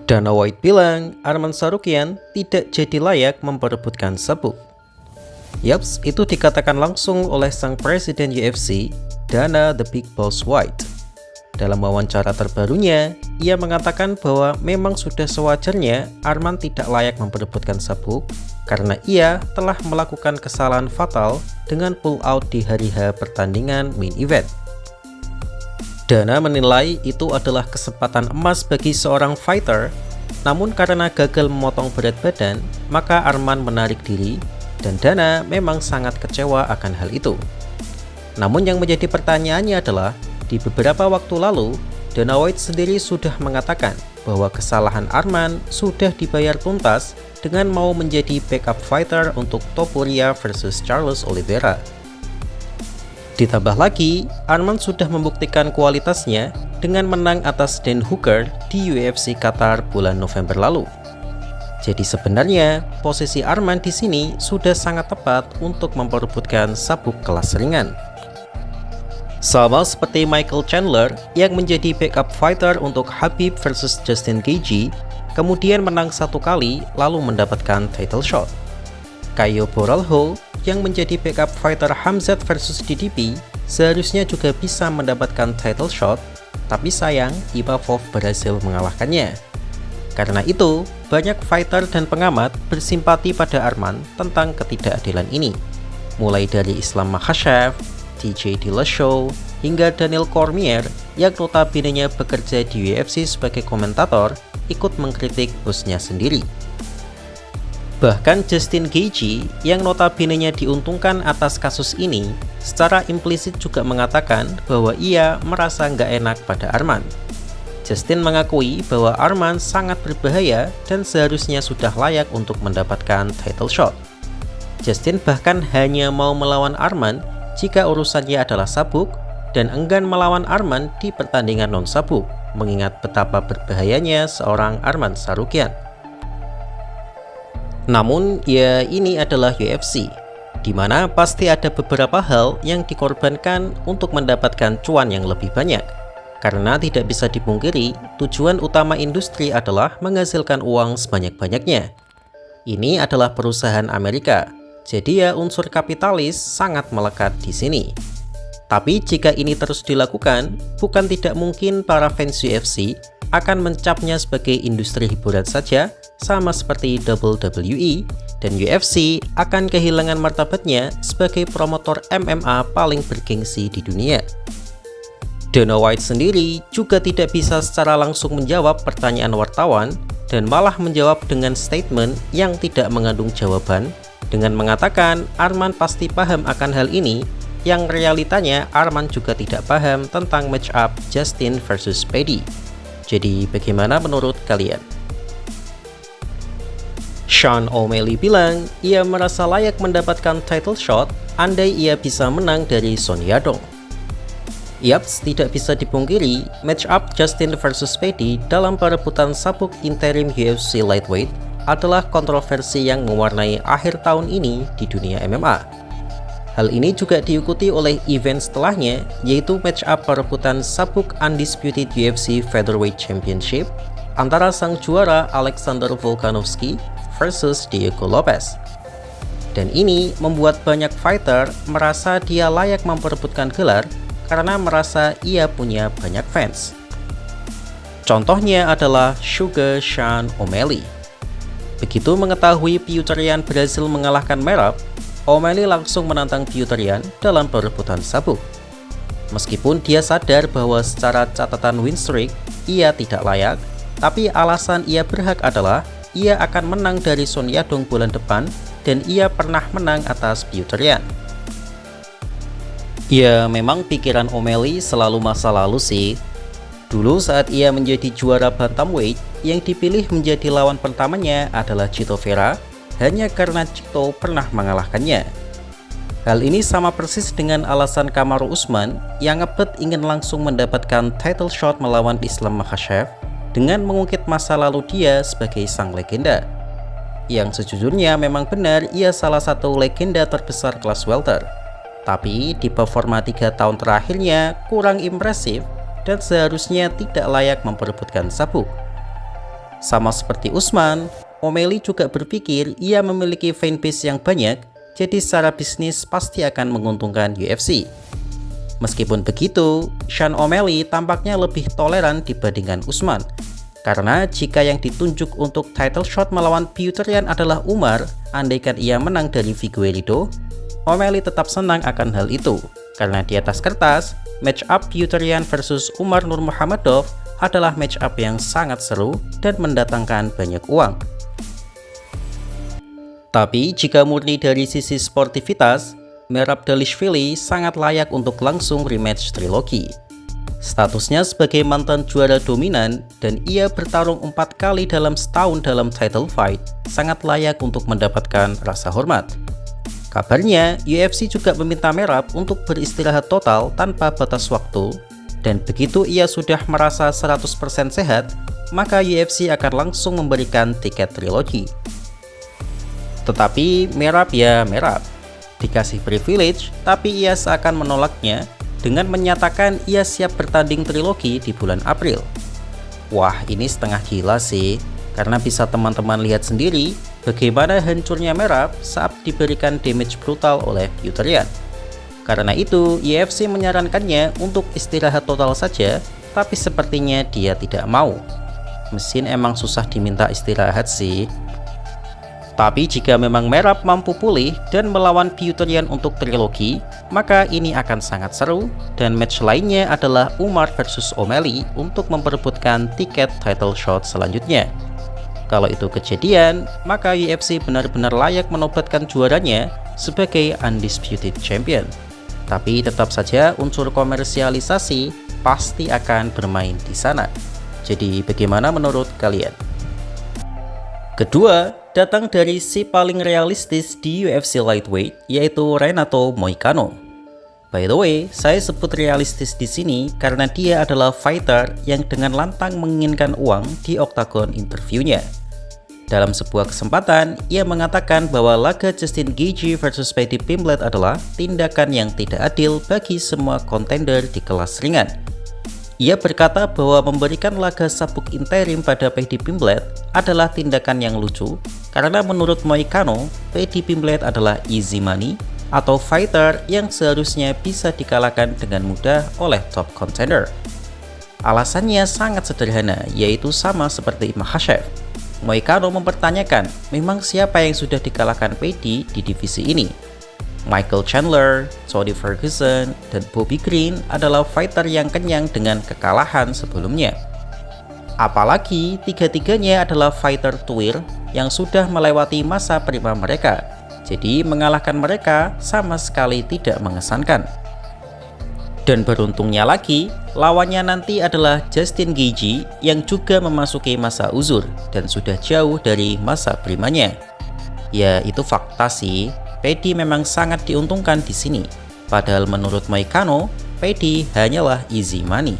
Dana White bilang Arman Tsarukyan tidak jadi layak memperebutkan sabuk. Yaps, itu dikatakan langsung oleh sang presiden UFC, Dana The Big Boss White. Dalam wawancara terbarunya, ia mengatakan bahwa memang sudah sewajarnya Arman tidak layak memperebutkan sabuk karena ia telah melakukan kesalahan fatal dengan pull out di hari H pertandingan main event. Dana menilai itu adalah kesempatan emas bagi seorang fighter, namun karena gagal memotong berat badan, maka Arman menarik diri dan Dana memang sangat kecewa akan hal itu. Namun yang menjadi pertanyaannya adalah, di beberapa waktu lalu, Dana White sendiri sudah mengatakan bahwa kesalahan Arman sudah dibayar tuntas dengan mau menjadi backup fighter untuk Topuria versus Charles Oliveira. Ditambah lagi, Arman sudah membuktikan kualitasnya dengan menang atas Dan Hooker di UFC Qatar bulan November lalu. Jadi sebenarnya, posisi Arman di sini sudah sangat tepat untuk memperebutkan sabuk kelas ringan. Sama seperti Michael Chandler yang menjadi backup fighter untuk Khabib versus Justin Gaethje, kemudian menang satu kali lalu mendapatkan title shot. Caio Borralho yang menjadi backup fighter Khamzat versus DDP seharusnya juga bisa mendapatkan title shot, tapi sayang Imavov berhasil mengalahkannya. Karena itu, banyak fighter dan pengamat bersimpati pada Arman tentang ketidakadilan ini. Mulai dari Islam Makhachev, TJ Dillashaw, hingga Daniel Cormier yang notabene-nya bekerja di UFC sebagai komentator ikut mengkritik bosnya sendiri. Bahkan Justin Gaethje yang notabene-nya diuntungkan atas kasus ini secara implisit juga mengatakan bahwa ia merasa nggak enak pada Arman. Justin mengakui bahwa Arman sangat berbahaya dan seharusnya sudah layak untuk mendapatkan title shot. Justin bahkan hanya mau melawan Arman jika urusannya adalah sabuk dan enggan melawan Arman di pertandingan non-sabuk, mengingat betapa berbahayanya seorang Arman Tsarukyan. Namun, ya ini adalah UFC, di mana pasti ada beberapa hal yang dikorbankan untuk mendapatkan cuan yang lebih banyak. Karena tidak bisa dipungkiri, tujuan utama industri adalah menghasilkan uang sebanyak-banyaknya. Ini adalah perusahaan Amerika, jadi ya unsur kapitalis sangat melekat di sini. Tapi jika ini terus dilakukan, bukan tidak mungkin para fans UFC akan mencapnya sebagai industri hiburan saja, sama seperti WWE, dan UFC akan kehilangan martabatnya sebagai promotor MMA paling bergengsi di dunia. Dana White sendiri juga tidak bisa secara langsung menjawab pertanyaan wartawan dan malah menjawab dengan statement yang tidak mengandung jawaban dengan mengatakan Arman pasti paham akan hal ini, yang realitanya Arman juga tidak paham tentang match up Justin versus Paddy. Jadi bagaimana menurut kalian? Sean O'Malley bilang ia merasa layak mendapatkan title shot andai ia bisa menang dari Son Yadong. Yaps, tidak bisa dipungkiri, match up Justin versus Paddy dalam perebutan sabuk interim UFC lightweight adalah kontroversi yang mewarnai akhir tahun ini di dunia MMA. Hal ini juga diikuti oleh event setelahnya, yaitu match up perebutan sabuk undisputed UFC Featherweight Championship antara sang juara Alexander Volkanovski versus Diego Lopez. Dan ini membuat banyak fighter merasa dia layak memperebutkan gelar karena merasa ia punya banyak fans. Contohnya adalah Sugar Sean O'Malley. Begitu mengetahui Petr Yan berhasil mengalahkan Merab, O'Malley langsung menantang Petr Yan dalam perebutan sabuk. Meskipun dia sadar bahwa secara catatan win streak ia tidak layak, tapi alasan ia berhak adalah ia akan menang dari Son Yadong bulan depan dan ia pernah menang atas Petr Yan. Ya, memang pikiran O'Malley selalu masa lalu sih. Dulu saat ia menjadi juara bantamweight, yang dipilih menjadi lawan pertamanya adalah Chito Vera, hanya karena Chito pernah mengalahkannya. Hal ini sama persis dengan alasan Kamaru Usman yang ngebet ingin langsung mendapatkan title shot melawan Islam Makhachev dengan mengungkit masa lalu dia sebagai sang legenda. Yang sejujurnya memang benar ia salah satu legenda terbesar kelas welter. Tapi di performa 3 tahun terakhirnya kurang impresif dan seharusnya tidak layak memperebutkan sabuk. Sama seperti Usman, O'Malley juga berpikir ia memiliki fanbase yang banyak, jadi secara bisnis pasti akan menguntungkan UFC. Meskipun begitu, Sean O'Malley tampaknya lebih toleran dibandingkan Usman, karena jika yang ditunjuk untuk title shot melawan Piotr adalah Umar, andaikan ia menang dari Figueiredo, O'Malley tetap senang akan hal itu, karena di atas kertas, match up Piotr versus Umar Nurmagomedov adalah match up yang sangat seru dan mendatangkan banyak uang. Tapi jika murni dari sisi sportivitas, Merab Dvalishvili sangat layak untuk langsung rematch trilogi. Statusnya sebagai mantan juara dominan dan ia bertarung 4 kali dalam setahun dalam title fight, sangat layak untuk mendapatkan rasa hormat. Kabarnya, UFC juga meminta Merab untuk beristirahat total tanpa batas waktu, dan begitu ia sudah merasa 100% sehat, maka UFC akan langsung memberikan tiket trilogi. Tetapi Merab ya Merab, dikasih privilege, tapi ia seakan menolaknya dengan menyatakan ia siap bertanding trilogi di bulan April. Wah, ini setengah gila sih, karena bisa teman-teman lihat sendiri bagaimana hancurnya Merab saat diberikan damage brutal oleh Piotr. Karena itu, UFC menyarankannya untuk istirahat total saja, tapi sepertinya dia tidak mau. Mesin emang susah diminta istirahat sih. Tapi jika memang Merab mampu pulih dan melawan Piotr untuk trilogi, maka ini akan sangat seru, dan match lainnya adalah Umar versus O'Malley untuk memperebutkan tiket title shot selanjutnya. Kalau itu kejadian, maka UFC benar-benar layak menobatkan juaranya sebagai undisputed champion. Tapi tetap saja unsur komersialisasi pasti akan bermain di sana. Jadi bagaimana menurut kalian? Kedua, datang dari si paling realistis di UFC lightweight, yaitu Renato Moicano. By the way, saya sebut realistis di sini karena dia adalah fighter yang dengan lantang menginginkan uang di oktagon interviewnya. Dalam sebuah kesempatan, ia mengatakan bahwa laga Justin Gaethje versus Paddy Pimblett adalah tindakan yang tidak adil bagi semua kontender di kelas ringan. Ia berkata bahwa memberikan laga sabuk interim pada Paddy Pimblett adalah tindakan yang lucu, karena menurut Moicano, Paddy Pimblett adalah easy money atau fighter yang seharusnya bisa dikalahkan dengan mudah oleh top contender. Alasannya sangat sederhana, yaitu sama seperti Makhachev. Moicano mempertanyakan, memang siapa yang sudah dikalahkan Paddy di divisi ini? Michael Chandler, Tony Ferguson, dan Bobby Green adalah fighter yang kenyang dengan kekalahan sebelumnya. Apalagi tiga-tiganya adalah fighter tuir yang sudah melewati masa prima mereka, jadi mengalahkan mereka sama sekali tidak mengesankan. Dan beruntungnya lagi, lawannya nanti adalah Justin Gaethje yang juga memasuki masa uzur dan sudah jauh dari masa primanya. Ya, itu fakta sih. Paddy memang sangat diuntungkan di sini. Padahal menurut Moicano, Paddy hanyalah easy money.